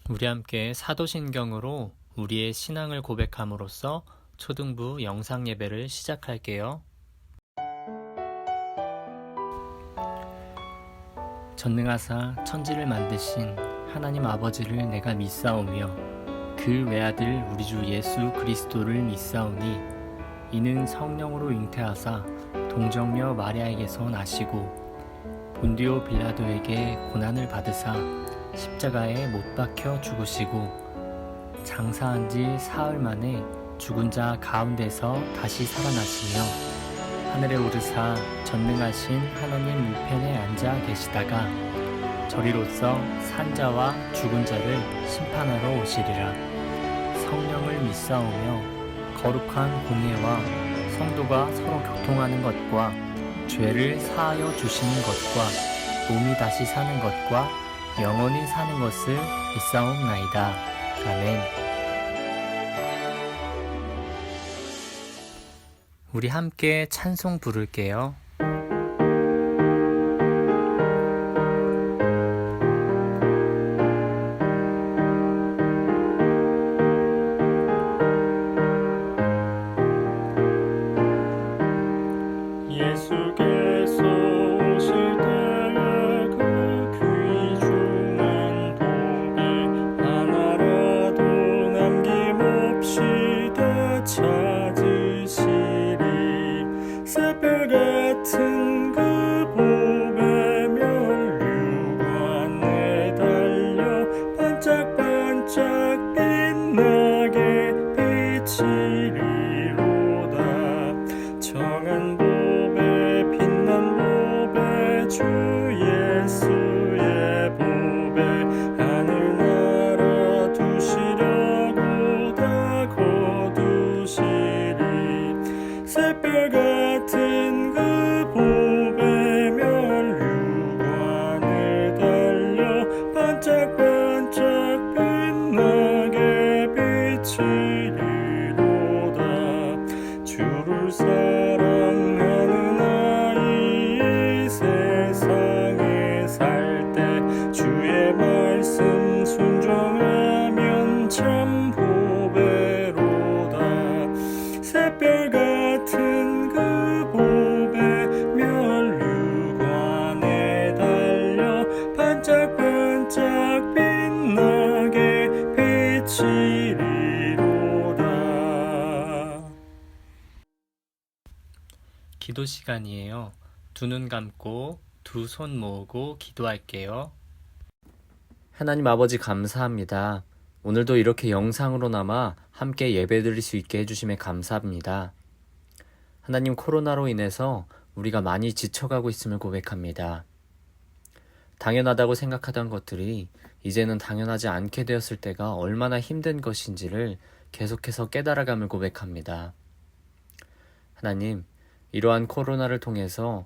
우리 함께 사도신경으로 우리의 신앙을 고백함으로써 초등부 영상 예배를 시작할게요. 전능하사 천지를 만드신 하나님 아버지를 내가 믿사오며 그 외아들 우리 주 예수 그리스도를 믿사오니 이는 성령으로 잉태하사 동정녀 마리아에게서 나시고 본디오 빌라도에게 고난을 받으사 십자가에 못 박혀 죽으시고 장사한 지 사흘 만에 죽은 자 가운데서 다시 살아나시며 하늘에 오르사 전능하신 하나님 우편에 앉아 계시다가 저리로서 산자와 죽은 자를 심판하러 오시리라. 성령을 믿사오며 거룩한 공예와 성도가 서로 교통하는 것과 죄를 사하여 주시는 것과 몸이 다시 사는 것과 영원히 사는 것을 믿사옵나이다. 아멘. 우리 함께 찬송 부를게요. 예수께서 오실 때에 그 귀중한 복이 하나라도 남김없이 다 찾으시리. 새별 같은 그 복의 면류관에 달려 반짝반짝 빛나게 비치리로다. 정한 주 예수의 보배 하늘나라 두시려고 다 거두시리. 새별 같은 그 보배 면류관에 달려 반짝반짝 빛나게 비치리로다. 주를 사랑하는 아이 세상에 살 때 주의 말씀 순종하면 참 보배로다. 새별 같은 그 보배 면류관에 달려 반짝반짝 빛나게 비치리로다. 기도 시간이에요. 두 눈 감고 두 손 모으고 기도할게요. 하나님 아버지 감사합니다. 오늘도 이렇게 영상으로나마 함께 예배드릴 수 있게 해주심에 감사합니다. 하나님, 코로나로 인해서 우리가 많이 지쳐가고 있음을 고백합니다. 당연하다고 생각하던 것들이 이제는 당연하지 않게 되었을 때가 얼마나 힘든 것인지를 계속해서 깨달아감을 고백합니다. 하나님, 이러한 코로나를 통해서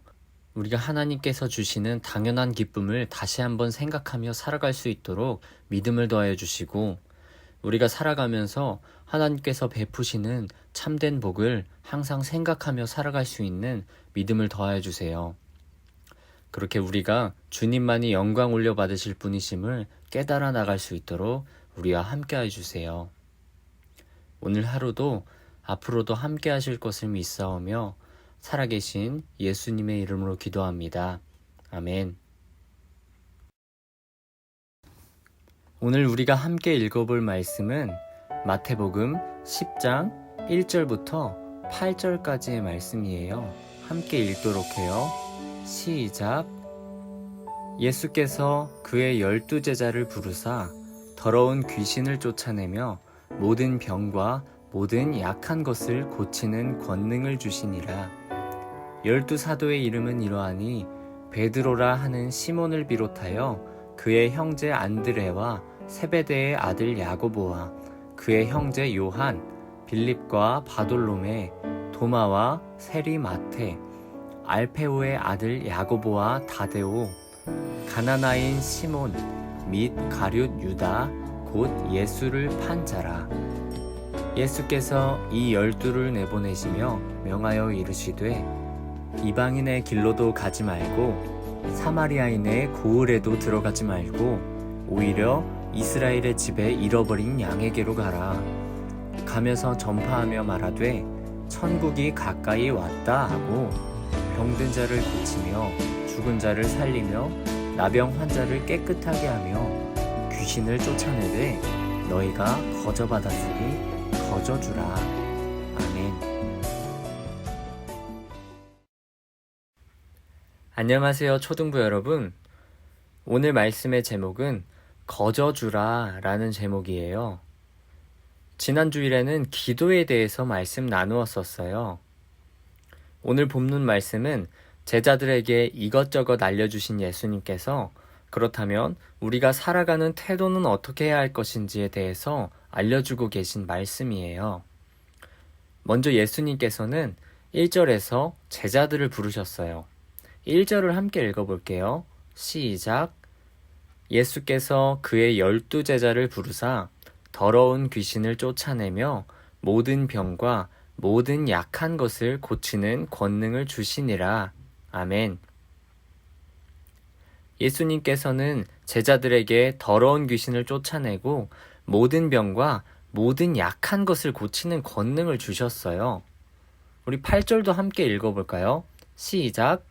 우리가 하나님께서 주시는 당연한 기쁨을 다시 한번 생각하며 살아갈 수 있도록 믿음을 더하여 주시고, 우리가 살아가면서 하나님께서 베푸시는 참된 복을 항상 생각하며 살아갈 수 있는 믿음을 더하여 주세요. 그렇게 우리가 주님만이 영광 올려받으실 분이심을 깨달아 나갈 수 있도록 우리와 함께 해주세요. 오늘 하루도 앞으로도 함께 하실 것을 믿사오며 살아계신 예수님의 이름으로 기도합니다. 아멘. 오늘 우리가 함께 읽어볼 말씀은 마태복음 10장 1절부터 8절까지의 말씀이에요. 함께 읽도록 해요. 시작. 예수께서 그의 12제자를 부르사 더러운 귀신을 쫓아내며 모든 병과 모든 약한 것을 고치는 권능을 주시니라. 12사도의 이름은 이러하니 베드로라 하는 시몬을 비롯하여 그의 형제 안드레와 세베대의 아들 야고보와 그의 형제 요한, 빌립과 바돌로메, 도마와 세리 마테, 알페오의 아들 야고보와 다데오, 가나나인 시몬 및 가룟 유다 곧 예수를 판 자라. 예수께서 이 12를 내보내시며 명하여 이르시되 이방인의 길로도 가지 말고 사마리아인의 고을에도 들어가지 말고 오히려 이스라엘의 집에 잃어버린 양에게로 가라. 가면서 전파하며 말하되 천국이 가까이 왔다 하고 병든 자를 고치며 죽은 자를 살리며 나병 환자를 깨끗하게 하며 귀신을 쫓아내되 너희가 거저받았으니 거저주라. 아멘. 안녕하세요, 초등부 여러분. 오늘 말씀의 제목은 거저주라 라는 제목이에요. 지난 주일에는 기도에 대해서 말씀 나누었었어요. 오늘 본문 말씀은 제자들에게 이것저것 알려주신 예수님께서 그렇다면 우리가 살아가는 태도는 어떻게 해야 할 것인지에 대해서 알려주고 계신 말씀이에요. 먼저 예수님께서는 1절에서 제자들을 부르셨어요. 1절을 함께 읽어볼게요. 시작. 예수께서 그의 12제자를 부르사 더러운 귀신을 쫓아내며 모든 병과 모든 약한 것을 고치는 권능을 주시니라. 아멘. 예수님께서는 제자들에게 더러운 귀신을 쫓아내고 모든 병과 모든 약한 것을 고치는 권능을 주셨어요. 우리 8절도 함께 읽어볼까요? 시작.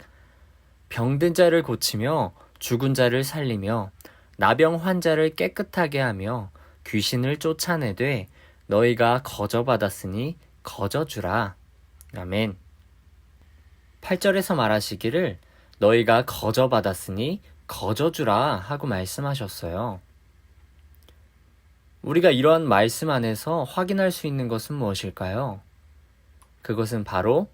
병든 자를 고치며 죽은 자를 살리며 나병 환자를 깨끗하게 하며 귀신을 쫓아내되 너희가 거저받았으니 거저주라. 아멘. 8절에서 말하시기를 너희가 거저받았으니 거저주라 하고 말씀하셨어요. 우리가 이러한 말씀 안에서 확인할 수 있는 것은 무엇일까요? 그것은 바로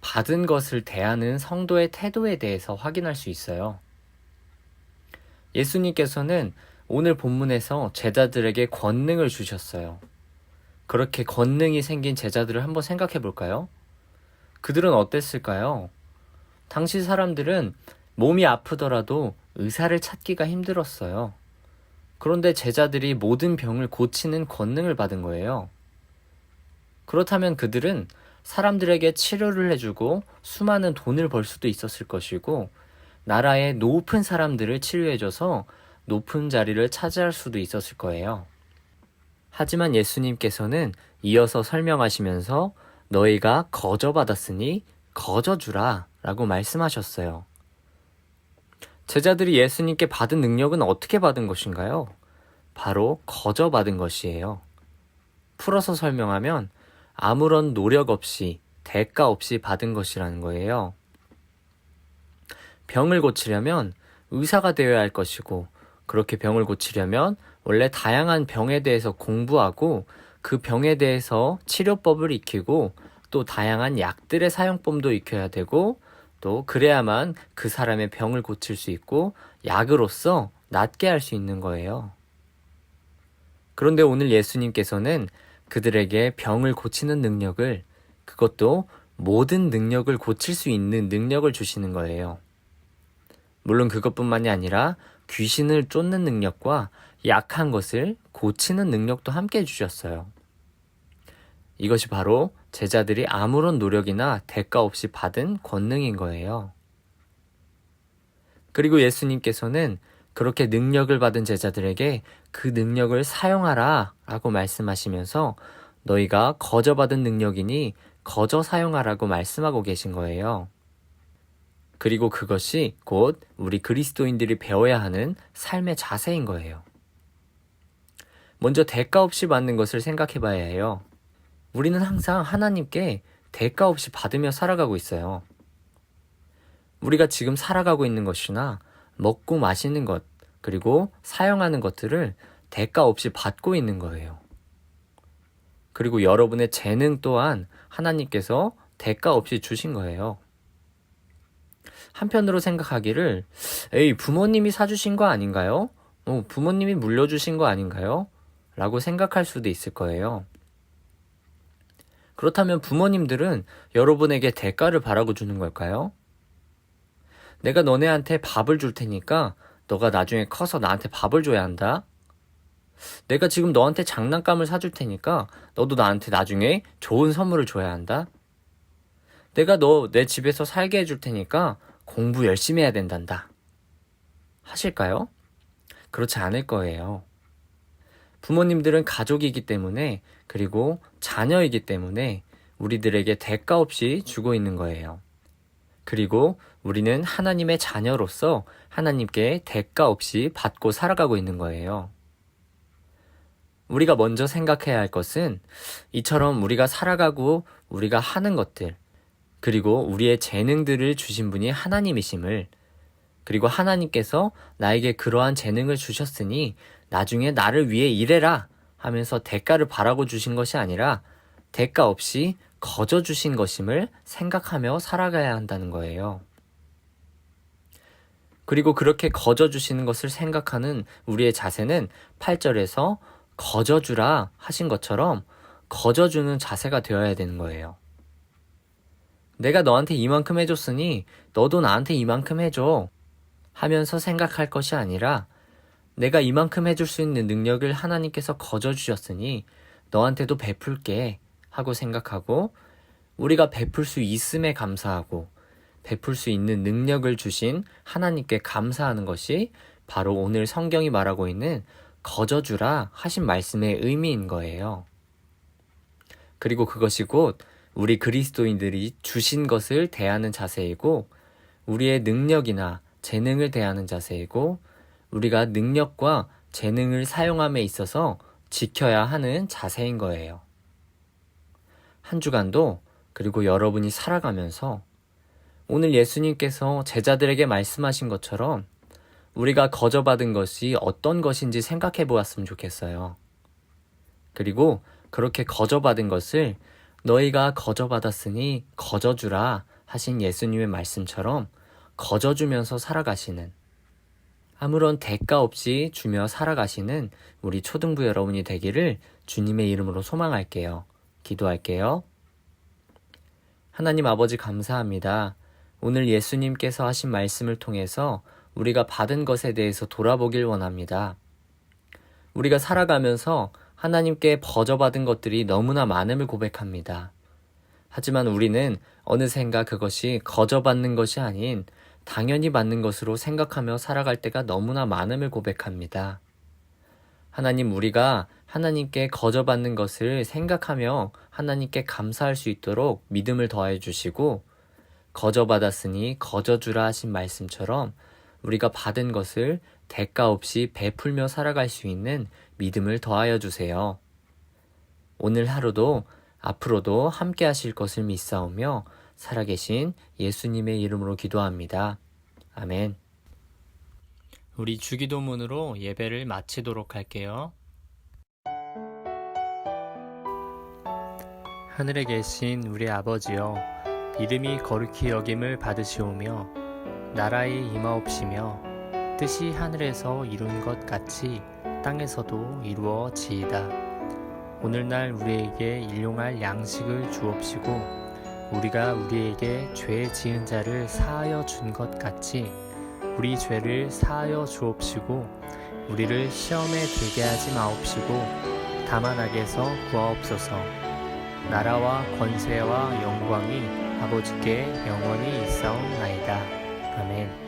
받은 것을 대하는 성도의 태도에 대해서 확인할 수 있어요. 예수님께서는 오늘 본문에서 제자들에게 권능을 주셨어요. 그렇게 권능이 생긴 제자들을 한번 생각해 볼까요? 그들은 어땠을까요? 당시 사람들은 몸이 아프더라도 의사를 찾기가 힘들었어요. 그런데 제자들이 모든 병을 고치는 권능을 받은 거예요. 그렇다면 그들은 사람들에게 치료를 해주고 수많은 돈을 벌 수도 있었을 것이고 나라의 높은 사람들을 치료해줘서 높은 자리를 차지할 수도 있었을 거예요. 하지만 예수님께서는 이어서 설명하시면서 너희가 거저받았으니 거저주라 라고 말씀하셨어요. 제자들이 예수님께 받은 능력은 어떻게 받은 것인가요? 바로 거저받은 것이에요. 풀어서 설명하면 아무런 노력 없이 대가 없이 받은 것이라는 거예요. 병을 고치려면 의사가 되어야 할 것이고 그렇게 병을 고치려면 원래 다양한 병에 대해서 공부하고 그 병에 대해서 치료법을 익히고 또 다양한 약들의 사용법도 익혀야 되고 또 그래야만 그 사람의 병을 고칠 수 있고 약으로서 낫게 할 수 있는 거예요. 그런데 오늘 예수님께서는 그들에게 병을 고치는 능력을, 그것도 모든 능력을 고칠 수 있는 능력을 주시는 거예요. 물론 그것뿐만이 아니라 귀신을 쫓는 능력과 약한 것을 고치는 능력도 함께 주셨어요. 이것이 바로 제자들이 아무런 노력이나 대가 없이 받은 권능인 거예요. 그리고 예수님께서는 그렇게 능력을 받은 제자들에게 그 능력을 사용하라 라고 말씀하시면서 너희가 거저받은 능력이니 거저 사용하라고 말씀하고 계신 거예요. 그리고 그것이 곧 우리 그리스도인들이 배워야 하는 삶의 자세인 거예요. 먼저 대가 없이 받는 것을 생각해 봐야 해요. 우리는 항상 하나님께 대가 없이 받으며 살아가고 있어요. 우리가 지금 살아가고 있는 것이나 먹고 마시는 것, 그리고 사용하는 것들을 대가 없이 받고 있는 거예요. 그리고 여러분의 재능 또한 하나님께서 대가 없이 주신 거예요. 한편으로 생각하기를 에이, 부모님이 사주신 거 아닌가요? 부모님이 물려주신 거 아닌가요? 라고 생각할 수도 있을 거예요. 그렇다면 부모님들은 여러분에게 대가를 바라고 주는 걸까요? 내가 너네한테 밥을 줄 테니까 너가 나중에 커서 나한테 밥을 줘야 한다. 내가 지금 너한테 장난감을 사줄 테니까 너도 나한테 나중에 좋은 선물을 줘야 한다. 내가 너 내 집에서 살게 해줄 테니까 공부 열심히 해야 된단다. 하실까요? 그렇지 않을 거예요. 부모님들은 가족이기 때문에, 그리고 자녀이기 때문에 우리들에게 대가 없이 주고 있는 거예요. 그리고 우리는 하나님의 자녀로서 하나님께 대가 없이 받고 살아가고 있는 거예요. 우리가 먼저 생각해야 할 것은 이처럼 우리가 살아가고 우리가 하는 것들, 그리고 우리의 재능들을 주신 분이 하나님이심을, 그리고 하나님께서 나에게 그러한 재능을 주셨으니 나중에 나를 위해 일해라 하면서 대가를 바라고 주신 것이 아니라 대가 없이 거저 주신 것임을 생각하며 살아가야 한다는 거예요. 그리고 그렇게 거저 주시는 것을 생각하는 우리의 자세는 8절에서 거저 주라 하신 것처럼 거저 주는 자세가 되어야 되는 거예요. 내가 너한테 이만큼 해줬으니 너도 나한테 이만큼 해줘 하면서 생각할 것이 아니라 내가 이만큼 해줄 수 있는 능력을 하나님께서 거저 주셨으니 너한테도 베풀게 하고 생각하고, 우리가 베풀 수 있음에 감사하고 베풀 수 있는 능력을 주신 하나님께 감사하는 것이 바로 오늘 성경이 말하고 있는 거저 주라 하신 말씀의 의미인 거예요. 그리고 그것이 곧 우리 그리스도인들이 주신 것을 대하는 자세이고, 우리의 능력이나 재능을 대하는 자세이고, 우리가 능력과 재능을 사용함에 있어서 지켜야 하는 자세인 거예요. 한 주간도, 그리고 여러분이 살아가면서 오늘 예수님께서 제자들에게 말씀하신 것처럼 우리가 거저받은 것이 어떤 것인지 생각해 보았으면 좋겠어요. 그리고 그렇게 거저받은 것을 너희가 거저받았으니 거저주라 하신 예수님의 말씀처럼 거저주면서 살아가시는, 아무런 대가 없이 주며 살아가시는 우리 초등부 여러분이 되기를 주님의 이름으로 소망할게요. 기도할게요. 하나님 아버지 감사합니다. 오늘 예수님께서 하신 말씀을 통해서 우리가 받은 것에 대해서 돌아보길 원합니다. 우리가 살아가면서 하나님께 거저받은 것들이 너무나 많음을 고백합니다. 하지만 우리는 어느샌가 그것이 거저받는 것이 아닌 당연히 받는 것으로 생각하며 살아갈 때가 너무나 많음을 고백합니다. 하나님, 우리가 하나님께 거저받는 것을 생각하며 하나님께 감사할 수 있도록 믿음을 더해 주시고, 거저받았으니 거저주라 하신 말씀처럼 우리가 받은 것을 대가 없이 베풀며 살아갈 수 있는 믿음을 더하여 주세요. 오늘 하루도 앞으로도 함께 하실 것을 믿사오며 살아계신 예수님의 이름으로 기도합니다. 아멘. 우리 주기도문으로 예배를 마치도록 할게요. 하늘에 계신 우리 아버지여, 이름이 거룩히 여김을 받으시오며 나라의 임하옵시며 뜻이 하늘에서 이룬 것 같이 땅에서도 이루어지이다. 오늘날 우리에게 일용할 양식을 주옵시고 우리가 우리에게 죄 지은 자를 사하여 준 것 같이 우리 죄를 사하여 주옵시고 우리를 시험에 들게 하지 마옵시고 다만 악에서 구하옵소서. 나라와 권세와 영광이 아버지께 영원히 있사옵나이다. 아멘.